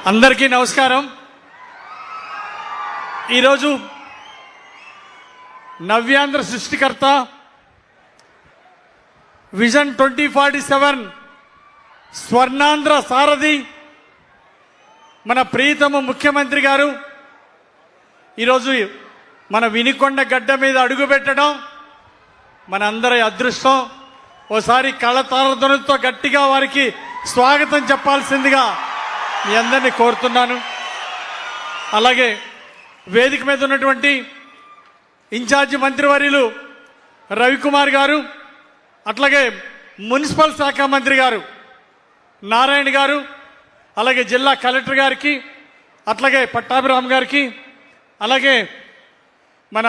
అందరికీ నమస్కారం. ఈరోజు నవ్యాంధ్ర సృష్టికర్త విజన్ 2047 స్వర్ణాంధ్ర సారథి మన ప్రియతమ ముఖ్యమంత్రి గారు ఈరోజు మన వినుకొండ గడ్డ మీద అడుగుపెట్టడం మనందరి అదృష్టం. ఓసారి కళతారధ్వనితో గట్టిగా వారికి స్వాగతం చెప్పాల్సిందిగా మీ అందరినీ కోరుతున్నాను. అలాగే వేదిక మీద ఉన్నటువంటి ఇన్ఛార్జి మంత్రివర్యులు రవికుమార్ గారు, అట్లాగే మున్సిపల్ శాఖ మంత్రి గారు నారాయణ గారు, అలాగే జిల్లా కలెక్టర్ గారికి, అట్లాగే పట్టాభిరామ్ గారికి, అలాగే మన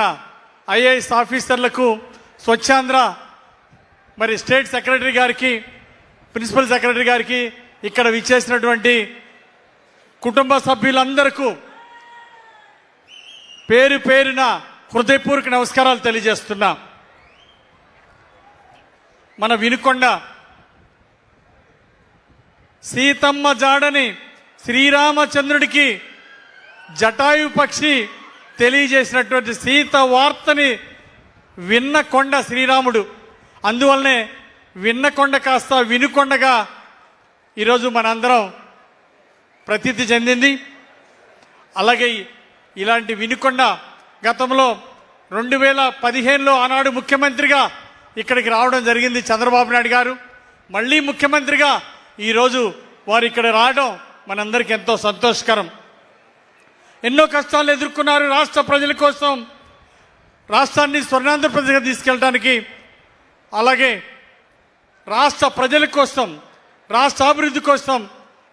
ఐఏఎస్ ఆఫీసర్లకు, స్వచ్ఛాంధ్ర మరి స్టేట్ సెక్రటరీ గారికి, ప్రిన్సిపల్ సెక్రటరీ గారికి, ఇక్కడ విచ్చేసినటువంటి కుటుంబ సభ్యులందరికీ పేరు పేరున హృదయపూర్వక నమస్కారాలు తెలియజేస్తున్నా. మన వినుకొండ సీతమ్మ జాడని శ్రీరామచంద్రుడికి జటాయు పక్షి తెలియజేసినటువంటి సీత వార్తని విన్న కొండ శ్రీరాముడు. అందువల్లనే విన్నకొండ కాస్త వినుకొండగా ఈరోజు మనందరం ప్రసిద్ధి చెందింది. అలాగే ఇలాంటి వినుకొండ గతంలో 2015లో ఆనాడు ముఖ్యమంత్రిగా ఇక్కడికి రావడం జరిగింది చంద్రబాబు నాయుడు గారు. మళ్ళీ ముఖ్యమంత్రిగా ఈరోజు వారు ఇక్కడ రావడం మనందరికీ ఎంతో సంతోషకరం. ఎన్నో కష్టాలు ఎదుర్కొన్నారు రాష్ట్ర ప్రజల కోసం, రాష్ట్రాన్ని స్వర్ణాంధ్రప్రదేశ్గా తీసుకెళ్ళడానికి. అలాగే రాష్ట్ర ప్రజల కోసం, రాష్ట్ర అభివృద్ధి కోసం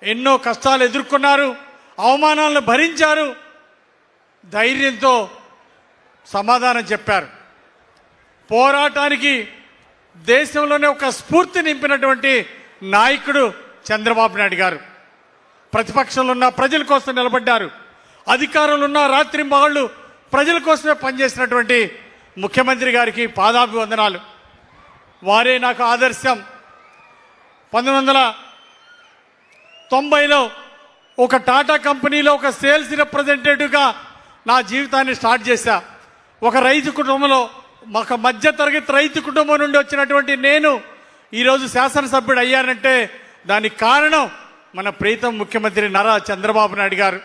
ఎన్నో కష్టాలు ఎదుర్కొన్నారు, అవమానాలను భరించారు, ధైర్యంతో సమాధానం చెప్పారు. పోరాటానికి దేశంలోనే ఒక స్ఫూర్తి నింపినటువంటి నాయకుడు చంద్రబాబు నాయుడు గారు. ప్రతిపక్షంలో ఉన్న ప్రజల కోసం నిలబడ్డారు, అధికారంలో ఉన్న రాత్రింబగళ్ళు ప్రజల కోసమే పనిచేసినటువంటి ముఖ్యమంత్రి గారికి పాదాభివందనాలు. వారే నాకు ఆదర్శం. 1990లో ఒక టాటా కంపెనీలో ఒక సేల్స్ రిప్రజెంటేటివ్గా నా జీవితాన్ని స్టార్ట్ చేశా. ఒక రైతు కుటుంబంలో, ఒక మధ్యతరగతి రైతు కుటుంబం నుండి వచ్చినటువంటి నేను ఈరోజు శాసనసభ్యుడు అయ్యానంటే దానికి కారణం మన ప్రీతం ముఖ్యమంత్రి నారా చంద్రబాబు నాయుడు గారు.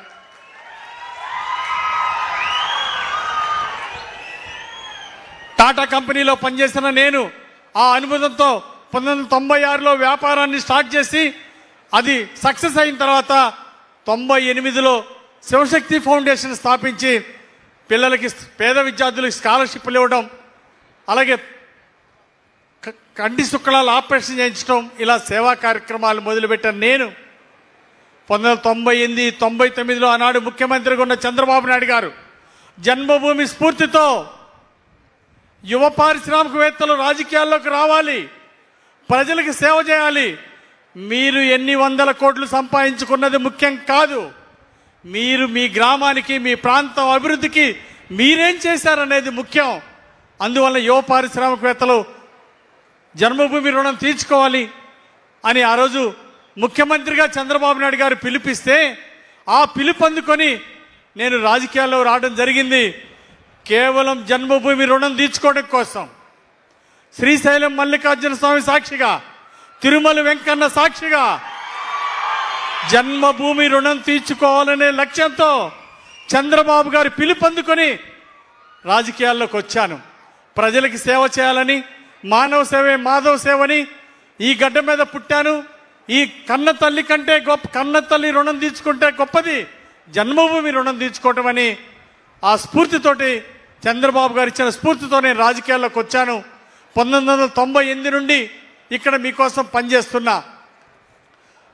టాటా కంపెనీలో పనిచేసిన నేను ఆ అనుభవంతో 1996లో వ్యాపారాన్ని స్టార్ట్ చేసి అది సక్సెస్ అయిన తర్వాత 98లో శివశక్తి ఫౌండేషన్ స్థాపించి పిల్లలకి, పేద విద్యార్థులకు స్కాలర్షిప్లు ఇవ్వడం, అలాగే కంటి శుక్లాలు ఆపరేషన్ చేయించడం, ఇలా సేవా కార్యక్రమాలు మొదలుపెట్టాను నేను. 1998, 99లో ఆనాడు ముఖ్యమంత్రిగా ఉన్న చంద్రబాబు నాయుడు గారు జన్మభూమి స్ఫూర్తితో యువ పారిశ్రామికవేత్తలు రాజకీయాల్లోకి రావాలి, ప్రజలకు సేవ చేయాలి, మీరు ఎన్ని వందల కోట్లు సంపాదించుకున్నది ముఖ్యం కాదు, మీరు మీ గ్రామానికి, మీ ప్రాంతం అభివృద్ధికి మీరేం చేశారనేది ముఖ్యం. అందువల్ల యువ పారిశ్రామికవేత్తలు జన్మభూమి రుణం తీర్చుకోవాలి అని ఆ రోజు ముఖ్యమంత్రిగా చంద్రబాబు నాయుడు గారు పిలిపిస్తే ఆ పిలుపు అందుకొని నేను రాజకీయాల్లో రావడం జరిగింది. కేవలం జన్మభూమి రుణం తీర్చుకోవడం కోసం, శ్రీశైలం మల్లికార్జున స్వామి సాక్షిగా, తిరుమల వెంకన్న సాక్షిగా జన్మభూమి రుణం తీర్చుకోవాలనే లక్ష్యంతో చంద్రబాబు గారు పిలుపొందుకొని రాజకీయాల్లోకి వచ్చాను. ప్రజలకి సేవ చేయాలని, మానవ సేవే మాధవ సేవని ఈ గడ్డ మీద పుట్టాను. ఈ కన్న తల్లి కంటే గొప్ప, కన్న తల్లి రుణం తీర్చుకుంటే గొప్పది జన్మభూమి రుణం తీర్చుకోవటం అని ఆ స్ఫూర్తితోటి, చంద్రబాబు గారు ఇచ్చిన స్ఫూర్తితో నేను రాజకీయాల్లోకి వచ్చాను. 1998 నుండి ఇక్కడ మీకోసం పనిచేస్తున్నా.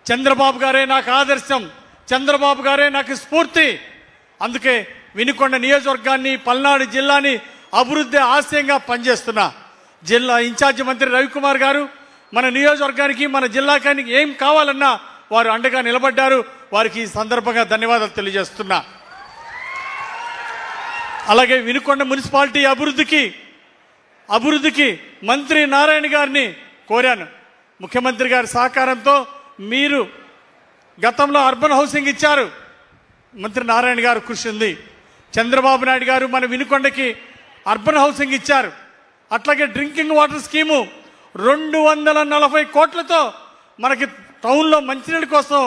చంద్రబాబు గారే నాకు ఆదర్శం, చంద్రబాబు గారే నాకు స్ఫూర్తి. అందుకే వినుకొండ నియోజకవర్గాన్ని, పల్నాడు జిల్లాని అభివృద్ధి ఆశయంగా పనిచేస్తున్నా. జిల్లా ఇన్ఛార్జి మంత్రి రవికుమార్ గారు మన నియోజకవర్గానికి, మన జిల్లాకానికి ఏం కావాలన్నా వారు అండగా నిలబడ్డారు. వారికి ఈ సందర్భంగా ధన్యవాదాలు తెలియజేస్తున్నా. అలాగే వినుకొండ మున్సిపాలిటీ అభివృద్ధికి మంత్రి నారాయణ గారిని కోరాను. ముఖ్యమంత్రి గారి సహకారంతో మీరు గతంలో అర్బన్ హౌసింగ్ ఇచ్చారు, మంత్రి నారాయణ గారు కృషి ఉంది. చంద్రబాబు నాయుడు గారు మన వినుకొండకి అర్బన్ హౌసింగ్ ఇచ్చారు. అట్లాగే డ్రింకింగ్ వాటర్ స్కీము 240 కోట్లతో మనకి టౌన్లో మంచినీళ్ళ కోసం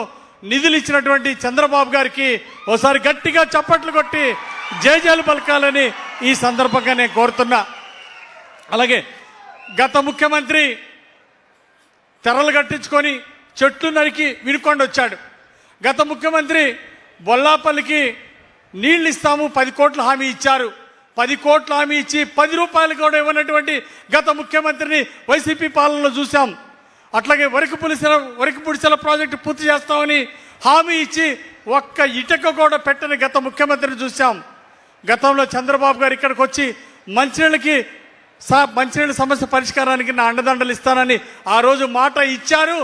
నిధులు ఇచ్చినటువంటి చంద్రబాబు గారికి ఒకసారి గట్టిగా చప్పట్లు కొట్టి జయజయలు పలకాలని ఈ సందర్భంగా నేను కోరుతున్నా. అలాగే గత ముఖ్యమంత్రి తెరలు కట్టించుకొని చెట్లు నరికి వినుకొండ వచ్చాడు. గత ముఖ్యమంత్రి బొల్లాపల్లికి నీళ్లు ఇస్తాము 10 కోట్ల హామీ ఇచ్చారు. 10 కోట్ల హామీ ఇచ్చి 10 రూపాయలు కూడా ఇవ్వనటువంటి గత ముఖ్యమంత్రిని వైసీపీ పాలనలో చూసాం. అట్లాగే వరకుపుడిసెల ప్రాజెక్టు పూర్తి చేస్తామని హామీ ఇచ్చి ఒక్క ఇటుక కూడా పెట్టని గత ముఖ్యమంత్రిని చూసాం. గతంలో చంద్రబాబు గారు ఇక్కడికి వచ్చి మంచినీళ్ళ సమస్య పరిష్కారానికి నా అండదండలు ఇస్తానని ఆ రోజు మాట ఇచ్చారు.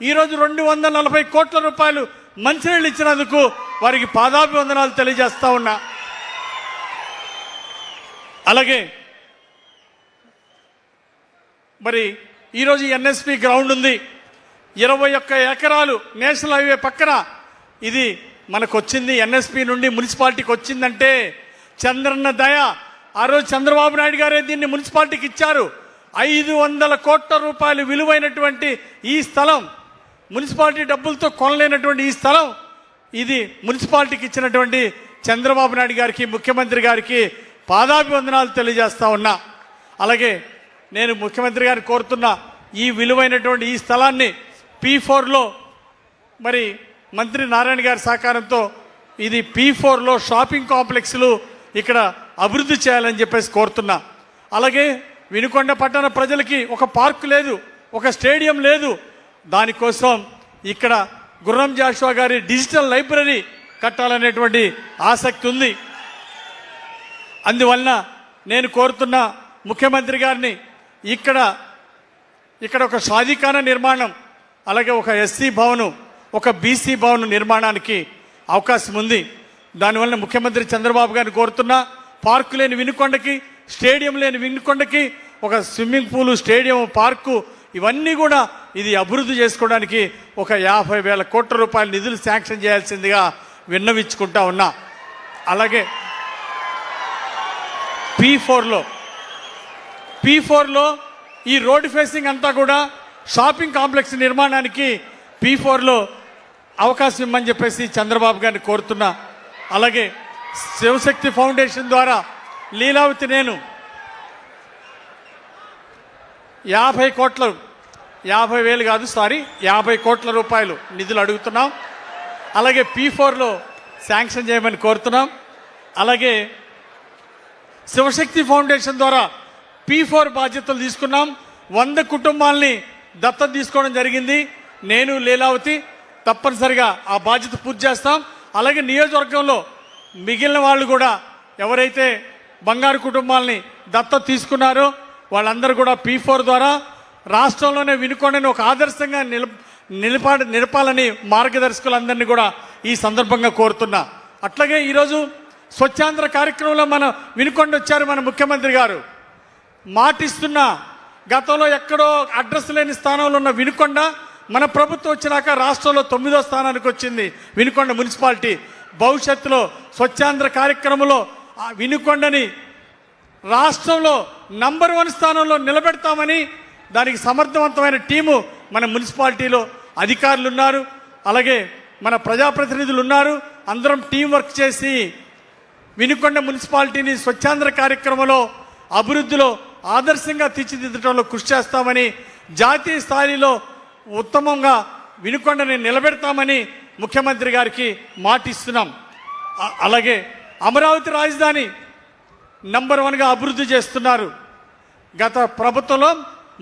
ఈరోజు 240 కోట్ల రూపాయలు మంచినీళ్ళు ఇచ్చినందుకు వారికి పాదాభివందనాలు తెలియజేస్తా ఉన్నా. అలాగే మరి ఈరోజు ఎన్ఎస్పి గ్రౌండ్ ఉంది, 21 ఎకరాలు నేషనల్ హైవే పక్కన. ఇది మనకు వచ్చింది ఎన్ఎస్పి నుండి మున్సిపాలిటీకి వచ్చిందంటే చంద్రన్న దయ. ఆ రోజు చంద్రబాబు నాయుడు గారే దీన్ని మున్సిపాలిటీకి ఇచ్చారు. 500 కోట్ల రూపాయలు విలువైనటువంటి ఈ స్థలం, మున్సిపాలిటీ డబ్బులతో కొనలేనటువంటి ఈ స్థలం, ఇది మున్సిపాలిటీకి ఇచ్చినటువంటి చంద్రబాబు నాయుడు గారికి, ముఖ్యమంత్రి గారికి పాదాభివందనాలు తెలియజేస్తా ఉన్నా. అలాగే నేను ముఖ్యమంత్రి గారిని కోరుతున్నా, ఈ విలువైనటువంటి ఈ స్థలాన్ని P4లో మరి మంత్రి నారాయణ గారి సహకారంతో ఇది P4లో షాపింగ్ కాంప్లెక్స్లు ఇక్కడ అభివృద్ధి చేయాలని చెప్పేసి కోరుతున్నా. అలాగే వినుకొండ పట్టణ ప్రజలకి ఒక పార్కు లేదు, ఒక స్టేడియం లేదు. దానికోసం ఇక్కడ గుర్రం జాషువా గారి డిజిటల్ లైబ్రరీ కట్టాలనేటువంటి ఆసక్తి ఉంది. అందువలన నేను కోరుతున్న ముఖ్యమంత్రి గారిని ఇక్కడ ఒక షాదీఖానా నిర్మాణం, అలాగే ఒక ఎస్సీ భవనం, ఒక బీసీ భవనం నిర్మాణానికి అవకాశం ఉంది. దానివల్ల ముఖ్యమంత్రి చంద్రబాబు గారిని కోరుతున్నా, పార్కు లేని వినుకొండకి, స్టేడియం లేని వినుకొండకి ఒక స్విమ్మింగ్ పూలు, స్టేడియం, పార్కు ఇవన్నీ కూడా ఇది అభివృద్ధి చేసుకోవడానికి ఒక 50,000 కోట్ల రూపాయల నిధులు శాంక్షన్ చేయాల్సిందిగా విన్నవించుకుంటా ఉన్నా. అలాగే P4లో ఈ రోడ్డు ఫేసింగ్ అంతా కూడా షాపింగ్ కాంప్లెక్స్ నిర్మాణానికి P4లో అవకాశం ఇమ్మని చెప్పేసి చంద్రబాబు గారిని కోరుతున్నా. అలాగే శివశక్తి ఫౌండేషన్ ద్వారా లీలావతి నేను 50 కోట్ల రూపాయలు నిధులు అడుగుతున్నాం. అలాగే P4లో శాంక్షన్ చేయమని కోరుతున్నాం. అలాగే శివశక్తి ఫౌండేషన్ ద్వారా P4 బాధ్యతలు తీసుకున్నాం. 100 కుటుంబాలని దత్తత తీసుకోవడం జరిగింది. నేను లీలావతి తప్పనిసరిగా ఆ బాధ్యత పూర్తి చేస్తాం. అలాగే నియోజకవర్గంలో మిగిలిన వాళ్ళు కూడా ఎవరైతే బంగారు కుటుంబాలని దత్తత తీసుకున్నారో వాళ్ళందరూ కూడా P4 ద్వారా రాష్ట్రంలోనే వినుకొండని ఒక ఆదర్శంగా నిలపాలని మార్గదర్శకులందరినీ కూడా ఈ సందర్భంగా కోరుతున్నా. అట్లాగే ఈరోజు స్వచ్ఛాంధ్ర కార్యక్రమంలో మన వినుకొండ వచ్చారు మన ముఖ్యమంత్రి గారు. మాటిస్తున్నా, గతంలో ఎక్కడో అడ్రస్ లేని స్థానంలో ఉన్న వినుకొండ మన ప్రభుత్వం వచ్చినాక రాష్ట్రంలో 9వ స్థానానికి వచ్చింది వినుకొండ మున్సిపాలిటీ. భవిష్యత్తులో స్వచ్ఛాంధ్ర కార్యక్రమంలో ఆ వినుకొండని రాష్ట్రంలో నంబర్ 1 స్థానంలో నిలబెడతామని, దానికి సమర్థవంతమైన టీము మన మున్సిపాలిటీలో అధికారులు ఉన్నారు, అలాగే మన ప్రజాప్రతినిధులు ఉన్నారు. అందరం టీం వర్క్ చేసి వినుకొండ మున్సిపాలిటీని స్వచ్ఛాంధ్ర కార్యక్రమంలో అభివృద్ధిలో ఆదర్శంగా తీర్చిదిద్దడంలో కృషి చేస్తామని, జాతీయ స్థాయిలో ఉత్తమంగా వినుకొండని నిలబెడతామని ముఖ్యమంత్రి గారికి మాటిస్తున్నాం. అలాగే అమరావతి రాజధాని నంబర్ 1గా అభివృద్ధి చేస్తున్నారు. గత ప్రభుత్వంలో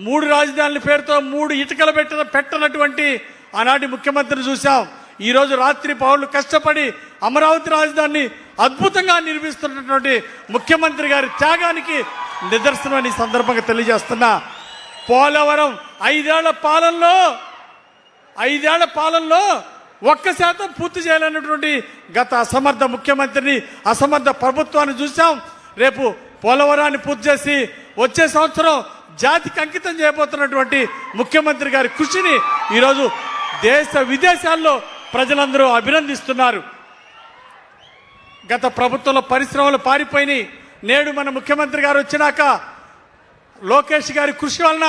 3 రాజధానుల పేరుతో 3 ఇటుకలు పెట్టనటువంటి ఆనాటి ముఖ్యమంత్రిని చూసాం. ఈరోజు రాత్రి పౌరులు కష్టపడి అమరావతి రాజధానిని అద్భుతంగా నిర్మిస్తున్నటువంటి ముఖ్యమంత్రి గారి త్యాగానికి నిదర్శనం ఈ సందర్భంగా తెలియజేస్తున్నా. పోలవరం 5 ఏళ్ల పాలనలో 1% పూర్తి చేయాలన్నటువంటి గత అసమర్థ ముఖ్యమంత్రిని, అసమర్థ ప్రభుత్వాన్ని చూసాం. రేపు పోలవరాన్ని పూర్తి చేసి వచ్చే సంవత్సరం జాతికి అంకితం చేయబోతున్నటువంటి ముఖ్యమంత్రి గారి కృషిని ఈరోజు దేశ విదేశాల్లో ప్రజలందరూ అభినందిస్తున్నారు. గత ప్రభుత్వంలో పరిశ్రమలు పారిపోయినాయి. నేడు మన ముఖ్యమంత్రి గారు వచ్చినాక లోకేష్ గారి కృషి వలన,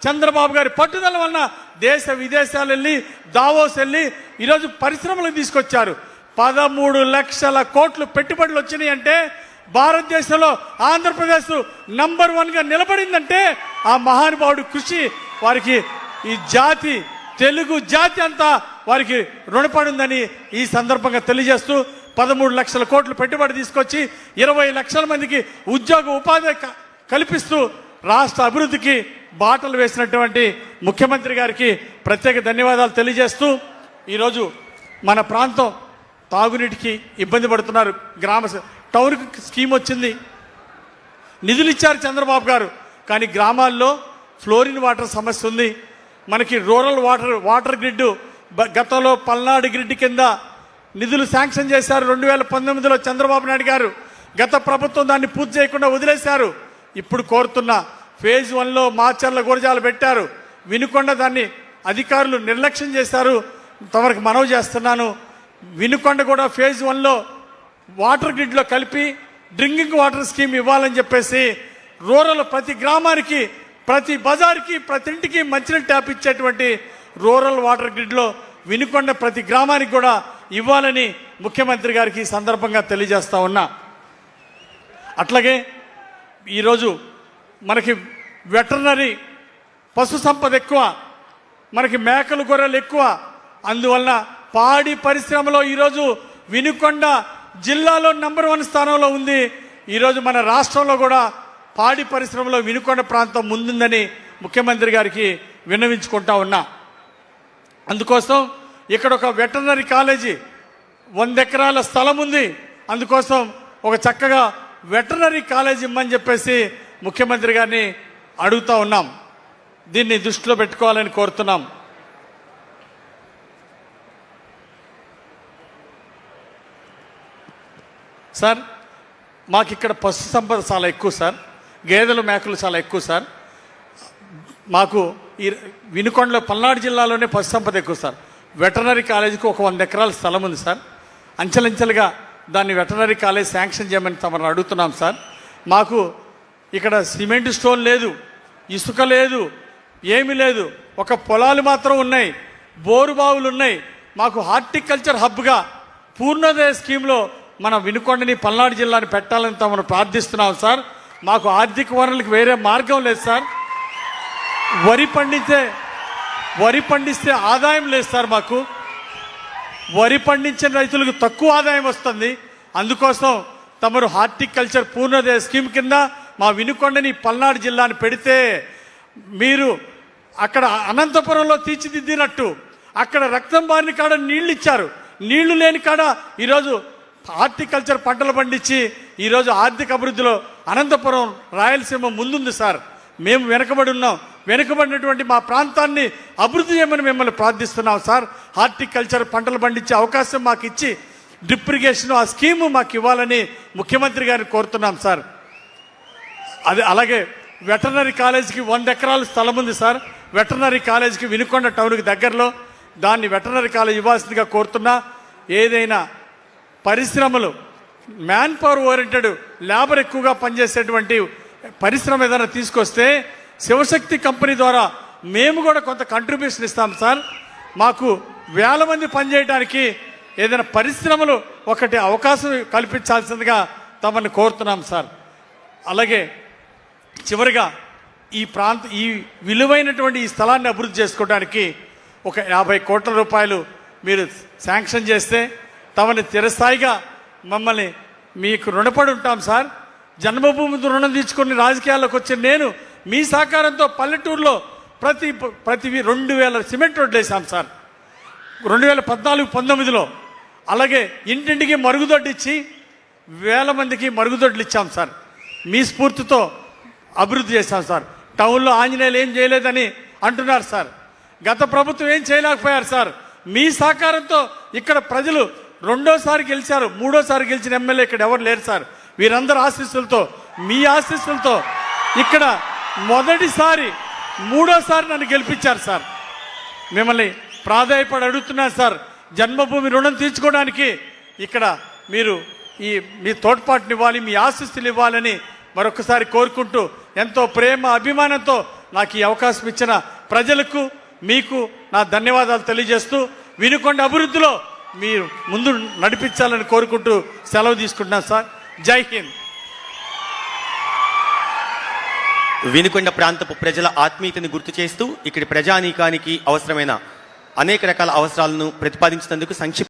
చంద్రబాబు గారి పట్టుదల వలన దేశ విదేశాలు వెళ్ళి, దావోస్ వెళ్ళి ఈరోజు పరిశ్రమలు తీసుకొచ్చారు. 13 లక్షల కోట్లు పెట్టుబడులు వచ్చినాయి అంటే భారతదేశంలో ఆంధ్రప్రదేశ్ నంబర్ 1గా నిలబడిందంటే ఆ మహానుభావుడు కృషి వారికి ఈ జాతి, తెలుగు జాతి అంతా వారికి రుణపడిందని ఈ సందర్భంగా తెలియజేస్తూ 13 లక్షల కోట్లు పెట్టుబడి తీసుకొచ్చి 20 లక్షల మందికి ఉద్యోగ ఉపాధి కల్పిస్తూ రాష్ట్ర అభివృద్ధికి బాటలు వేసినటువంటి ముఖ్యమంత్రి గారికి ప్రత్యేక ధన్యవాదాలు తెలియజేస్తూ, ఈరోజు మన ప్రాంతం తాగునీటికి ఇబ్బంది పడుతున్నారు. టౌన్ స్కీమ్ వచ్చింది, నిధులు ఇచ్చారు చంద్రబాబు గారు, కానీ గ్రామాల్లో ఫ్లోరిన్ వాటర్ సమస్య ఉంది. మనకి రూరల్ వాటర్ గ్రిడ్ గతంలో పల్నాడు గ్రిడ్ కింద నిధులు శాంక్షన్ చేశారు 2019లో చంద్రబాబు నాయుడు గారు. గత ప్రభుత్వం దాన్ని పూర్తి చేయకుండా వదిలేశారు. ఇప్పుడు కోరుతున్న ఫేజ్ 1లో మాచర్ల గురజాలు పెట్టారు, వినుకొండ దాన్ని అధికారులు నిర్లక్ష్యం చేశారు. తమకు మనవి చేస్తున్నాను, వినుకొండ కూడా ఫేజ్ 1లో వాటర్ గ్రిడ్లో కలిపి డ్రింకింగ్ వాటర్ స్కీమ్ ఇవ్వాలని చెప్పేసి రూరల్ ప్రతి గ్రామానికి, ప్రతి బజార్కి, ప్రతి ఇంటికి మంచినీళ్ళు ట్యాప్ ఇచ్చేటువంటి రూరల్ వాటర్ గ్రిడ్లో వినుకొండ ప్రతి గ్రామానికి కూడా ఇవ్వాలని ముఖ్యమంత్రి గారికి ఈ సందర్భంగా తెలియజేస్తా ఉన్నా. అట్లాగే ఈరోజు మనకి వెటర్నరీ పశు సంపద ఎక్కువ, మనకి మేకలు గొర్రెలు ఎక్కువ. అందువలన పాడి పరిశ్రమలో ఈరోజు వినుకొండ జిల్లాలో నంబర్ 1 స్థానంలో ఉంది. ఈరోజు మన రాష్ట్రంలో కూడా పాడి పరిశ్రమలో వినుకొండ ప్రాంతం ముందుందని ముఖ్యమంత్రి గారికి విన్నవించుకుంటా ఉన్నా. అందుకోసం ఇక్కడ ఒక వెటర్నరీ కాలేజీ 100 ఎకరాల స్థలం ఉంది. అందుకోసం ఒక చక్కగా వెటర్నరీ కాలేజీ ఇమ్మని చెప్పేసి ముఖ్యమంత్రి గారిని అడుగుతా ఉన్నాం. దీన్ని దృష్టిలో పెట్టుకోవాలని కోరుతున్నాం. సార్, మాకు ఇక్కడ పశు సంపద చాలా ఎక్కువ సార్, గేదెలు మేకలు చాలా ఎక్కువ సార్. మాకు ఈ వినుకొండలో పల్నాడు జిల్లాలోనే పశు సంపద ఎక్కువ సార్. వెటర్నరీ కాలేజీకి ఒక 100 ఎకరాల స్థలం ఉంది సార్. అంచెలంచెలుగా దాన్ని వెటర్నరీ కాలేజ్ శాంక్షన్ చేయమని తమను అడుగుతున్నాం సార్. మాకు ఇక్కడ సిమెంట్ స్టోన్ లేదు, ఇసుక లేదు, ఏమీ లేదు. ఒక పొలాలు మాత్రం ఉన్నాయి, బోరు బావులు ఉన్నాయి. మాకు హార్టికల్చర్ హబ్గా పూర్ణోదయ స్కీమ్లో మన వినుకొండని, పల్నాడు జిల్లాని పెట్టాలని తమను ప్రార్థిస్తున్నాం సార్. మాకు ఆర్థిక వనరులకు వేరే మార్గం లేదు సార్. వరి పండిస్తే ఆదాయం లేదు సార్. మాకు వరి పండించిన రైతులకు తక్కువ ఆదాయం వస్తుంది. అందుకోసం తమరు హార్టికల్చర్ పూర్ణోదయ స్కీమ్ కింద మా వినుకొండని, పల్నాడు జిల్లాని పెడితే మీరు అక్కడ అనంతపురంలో తీర్చిదిద్దినట్టు అక్కడ రక్తం బారిన కాడ నీళ్లు ఇచ్చారు, నీళ్లు లేని కాడ ఈరోజు హార్టికల్చర్ పంటలు పండించి ఈరోజు ఆర్థిక అభివృద్ధిలో అనంతపురం, రాయలసీమ ముందుంది సార్. మేము వెనకబడి ఉన్నాం. వెనుకబడినటువంటి మా ప్రాంతాన్ని అభివృద్ధి చేయమని మిమ్మల్ని ప్రార్థిస్తున్నాం సార్. హార్టికల్చర్ పంటలు పండించే అవకాశం మాకు ఇచ్చి డ్రిప్ ఇరిగేషన్ ఆ స్కీము మాకు ఇవ్వాలని ముఖ్యమంత్రి గారిని కోరుతున్నాం సార్. అలాగే వెటర్నరీ కాలేజీకి 100 ఎకరాల స్థలం ఉంది సార్. వెటర్నరీ కాలేజీకి వినుకొండ టౌన్కి దగ్గరలో దాన్ని వెటర్నరీ కాలేజ్ ఇవ్వాల్సిందిగా కోరుతున్నా. ఏదైనా పరిశ్రమలు మ్యాన్ పవర్ ఓరియంటెడ్, లేబర్ ఎక్కువగా పనిచేసేటువంటి పరిశ్రమ ఏదైనా తీసుకొస్తే శివశక్తి కంపెనీ ద్వారా మేము కూడా కొంత కంట్రిబ్యూషన్ ఇస్తాం సార్. మాకు వేల మంది పనిచేయడానికి ఏదైనా పరిశ్రమలు ఒకటి అవకాశం కల్పించాల్సిందిగా తమని కోరుతున్నాం సార్. అలాగే చివరిగా ఈ విలువైనటువంటి ఈ స్థలాన్ని అభివృద్ధి చేసుకోవడానికి ఒక 50 కోట్ల రూపాయలు మీరు శాంక్షన్ చేస్తే తమని చిరస్థాయిగా మమ్మల్ని మీకు రుణపడి ఉంటాం సార్. జన్మభూమి రుణం తీసుకుని రాజకీయాల్లోకి వచ్చే నేను మీ సహకారంతో పల్లెటూరులో ప్రతి 2000 సిమెంట్ రోడ్లు వేసాం సార్ 2014-19లో. అలాగే ఇంటింటికి మరుగుదొడ్డి ఇచ్చి వేల మందికి మరుగుదొడ్లు ఇచ్చాం సార్. మీ స్ఫూర్తితో అభివృద్ధి చేశాం సార్. టౌన్లో ఆంజనేయులు ఏం చేయలేదని అంటున్నారు సార్. గత ప్రభుత్వం ఏం చేయలేకపోయారు సార్. మీ సహకారంతో ఇక్కడ ప్రజలు 2వ గెలిచారు, 3వ గెలిచిన ఎమ్మెల్యే ఇక్కడ ఎవరు లేరు సార్. వీరందరూ ఆశీస్సులతో, మీ ఆశీస్సులతో ఇక్కడ మొదటిసారి 3వ నన్ను గెలిపించారు సార్. మిమ్మల్ని ప్రాధాయపడి అడుగుతున్నాను సార్. జన్మభూమి రుణం తీర్చుకోవడానికి ఇక్కడ మీరు మీ తోడ్పాటునివ్వాలి, మీ ఆశీస్సులు ఇవ్వాలని మరొకసారి కోరుకుంటూ, ఎంతో ప్రేమ అభిమానంతో నాకు ఈ అవకాశం ఇచ్చిన ప్రజలకు మీకు నా ధన్యవాదాలు తెలియజేస్తూ, వినుకొండ అభివృద్ధిలో మీరు ముందు నడిపించాలని కోరుకుంటూ సెలవు తీసుకుంటున్నాను సార్. జై హింద్. వినుకొండ ప్రాంతపు ప్రజల ఆత్మీయతని గుర్తు చేస్తూ ఇక్కడి ప్రజానీకానికి అవసరమైన అనేక రకాల అవసరాలను ప్రతిపాదించినందుకు సంక్షిప్త